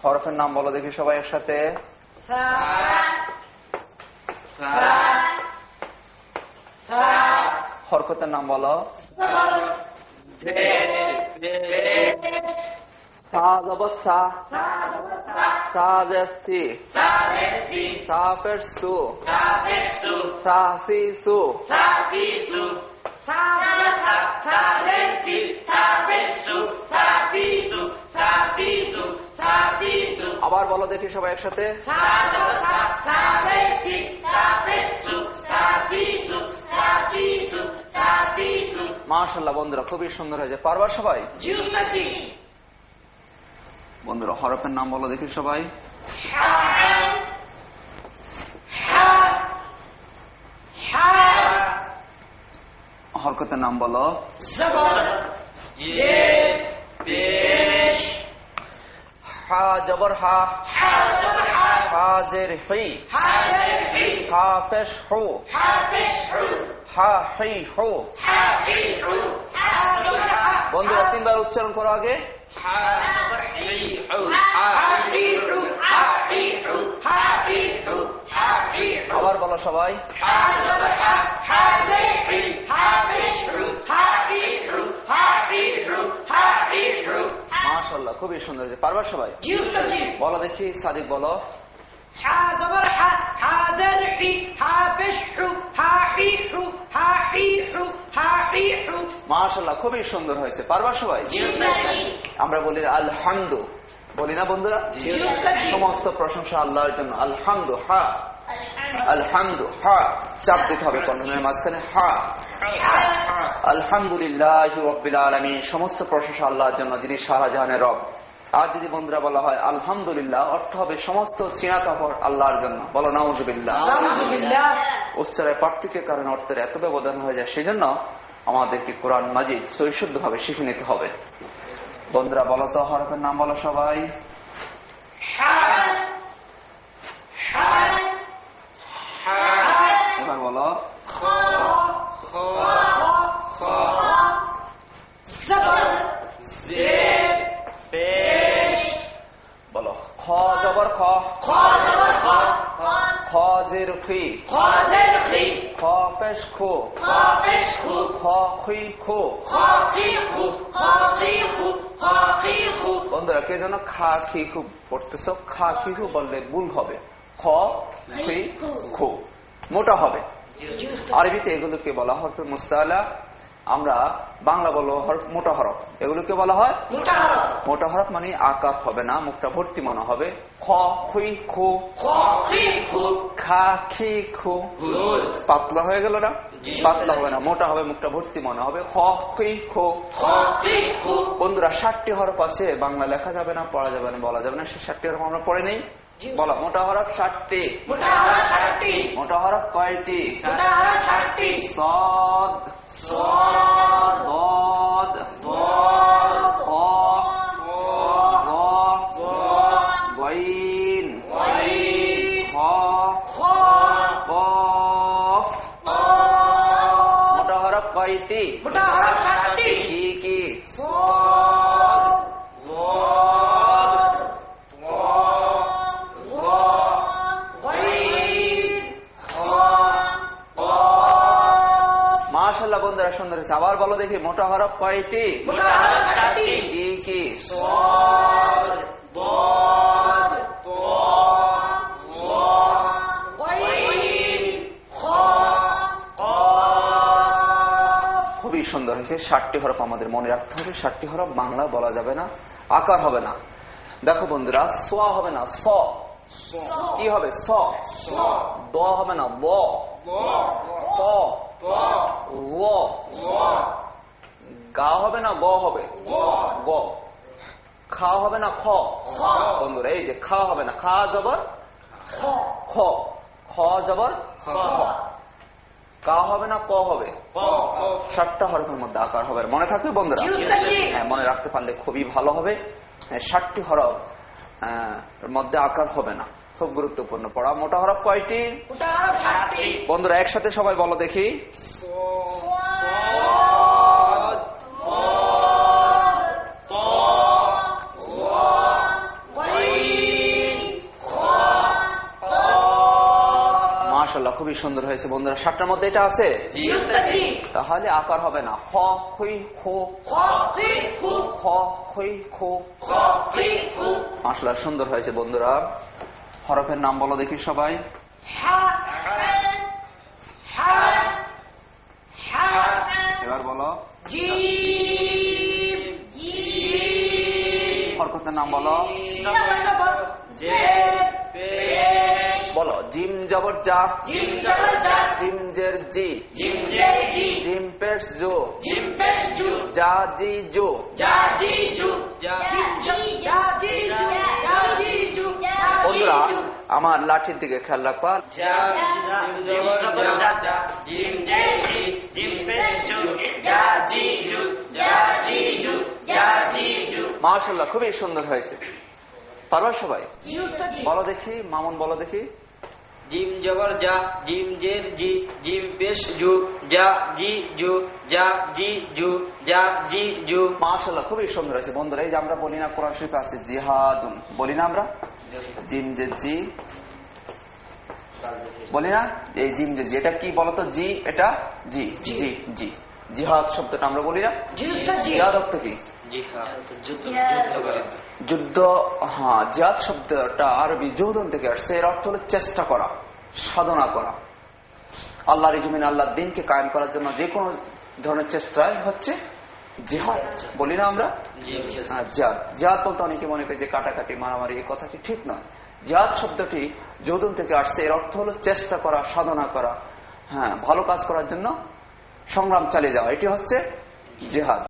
হরফের নাম বলো দেখি সবাই একসাথে। হরকতের নাম বলো। সা জবর সা, সা জের সি, সা ফের সু, সা সি সু, আবার বলো দেখি সবাই একসাথে। মাশাআল্লাহ বন্ধুরা, খুবই সুন্দর হয়েছে। পারবা সবাই? বন্ধুরা হরফের নাম বলো দেখি সবাই। হরকতের নাম বলো। হা জবর হা, হা জের হি, হা পেশ হু, হা হি হু। বন্ধুরা তিনবার উচ্চারণ করো আগে। আবার বলো সবাই। মাশাআল্লাহ খুবই সুন্দর হয়েছে। পারবা সবাই? বলো দেখি। সাদিক বলো। মাশাআল্লাহ খুবই সুন্দর হয়েছে। পারবা সবাই? আমরা বলি আলহামদু, বলি না বন্ধুরা? সমস্ত প্রশংসা আল্লাহর জন্য। আলহামদু হা, আলহামদু হা চাপ দিতে হবে কণ্ঠের মাঝখানে। হা। আলহামদুলিল্লাহি রাব্বিল আলামিন, সমস্ত প্রশংসা আল্লাহর জন্য যিনি সারা জাহানের রব। আর যদি বন্ধুরা বলা হয় আলহামদুলিল্লাহ, অর্থ হবে সমস্ত ছিঁড়া কাপড় আল্লাহর জন্য। বলো নাউযুবিল্লাহ। উচ্চারণের পার্থক্যের কারণে অর্থের এত ব্যবধান হয়ে যায়, সেজন্য আমাদেরকে কোরআন মাজিদ সহিষ্ণুভাবে ভাবে শিখে নিতে হবে। বন্ধুরা বলো তো হরফের নাম বলো সবাই। এবার বলো। বলো খ জবর খ, খ জের খি, খ পেশ খু, খ খুই খু। বন্ধুরা কে যেন খা খি খু পড়তেছ, খা খি খু বললে ভুল হবে। খ খুই খু মোটা হবে। আরবিতে এগুলোকে বলা হরফে মুস্তাআলা। আমরা বাংলা বলো মোটা হরফ। এগুলোকে বলা হয় মোটা হরফ, মানে আকার হবে না, মুখটা ভর্তি মনে হবে। খ খুই খু, খা খি খু। পাতলা হয়ে গেল না? পাতলা হবে না, মোটা হবে, মুখটা ভর্তি মনে হবে। খ খুই খু। বন্ধুরা 60টি হরফ আছে, বাংলা লেখা যাবে না, পড়া যাবে না, বলা যাবে না। সে 60টি হরফ আমরা পড়ে নেই। বলো মোটা হরফ 60টি। মোটা হরফ কয়টি? সদ, ضاد، ق، غين، خ، قاف। মোটা হরফ কয়টি? কি কি? মাশাআল্লাহ বন্ধুরা সুন্দর হয়েছে। আবার বলো দেখি মোটা হরফ কয়টি? কি কি? খুবই সুন্দর হয়েছে। 60টি হরফ আমাদের মনে রাখতে হবে। 60টি হরফ বাংলা বলা যাবে না, আকার হবে না। দেখো বন্ধুরা, স হবে না, স। কি হবে? স। দ হবে না, ব। ত, র। গা হবে না, গ হবে, গ। খা হবে না, খ। বন্ধুরা এই যে খা হবে না, খা জবর খ, খ জবর খ। কা হবে না, ক হবে। 60টা হরফের মধ্যে আকার হবে। মনে থাকবে বন্ধুরা? হ্যাঁ, মনে রাখতে পারলে খুবই ভালো হবে। 60টি হরফ মধ্যে আকার হবে না, খুব গুরুত্বপূর্ণ পড়া। মোটা হরফ কয়টি? বন্ধুরা একসাথে সবাই বলো দেখি। মাশাআল্লাহ, খুবই সুন্দর হয়েছে বন্ধুরা। 7টার মধ্যে এটা আছে, তাহলে আকার হবে না। খ খুই খো, খ খুই খো। মাশাআল্লাহ, সুন্দর হয়েছে বন্ধুরা। হরফের নাম বলো দেখি সবাই। এবার বলো হরকতের নাম বলো। বলো জিম জবর জা, জিম জের জি, জিম পেশ জো, জা জি জো। বন্ধুরা আমার লাঠির দিকে খেয়াল রাখবা। মাশাআল্লাহ, খুবই সুন্দর হয়েছে। পারবা সবাই? বলো দেখি, মামুন বলো দেখি। জিম জবর জা, জিম জের জি, জিম পেশ জু, জা জি জু, জা জি জু, জা জি জু। মাশাআল্লাহ, খুবই সুন্দর হয়েছে বন্ধুরা। এই যে আমরা বলি না কোরআন শরীফে আছে জিহাদুন, বলি না আমরা? জিম যে জি বলি না, এই জিম যে জি, এটা কি বলতো? জি, এটা জি জি জি। জিহাদ শব্দটা আমরা বলি না? জিহাদ অর্থ কি? যুদ্ধ। হ্যাঁ, জিহাদ শব্দটা আরবি জুহদুন থেকে আসছে। এর অর্থ হলো চেষ্টা করা, সাধনা করা। আল্লাহর জমিনে আল্লাহর দ্বীনকে কায়েম করার জন্য যে কোনো ধরনের চেষ্টাই হচ্ছে জিহাদ, বলি না আমরা? জিহাদ। জিহাদ বলতে অনেকে মনে করে যে কাটাকাটি, মারামারি, এই কথাটি ঠিক নয়। জিহাদ শব্দটি জুহদুন থেকে আসছে। এর অর্থ হলো চেষ্টা করা, সাধনা করা, হ্যাঁ, ভালো কাজ করার জন্য সংগ্রাম চালিয়ে যাওয়া। এটি হচ্ছে জিহাদ।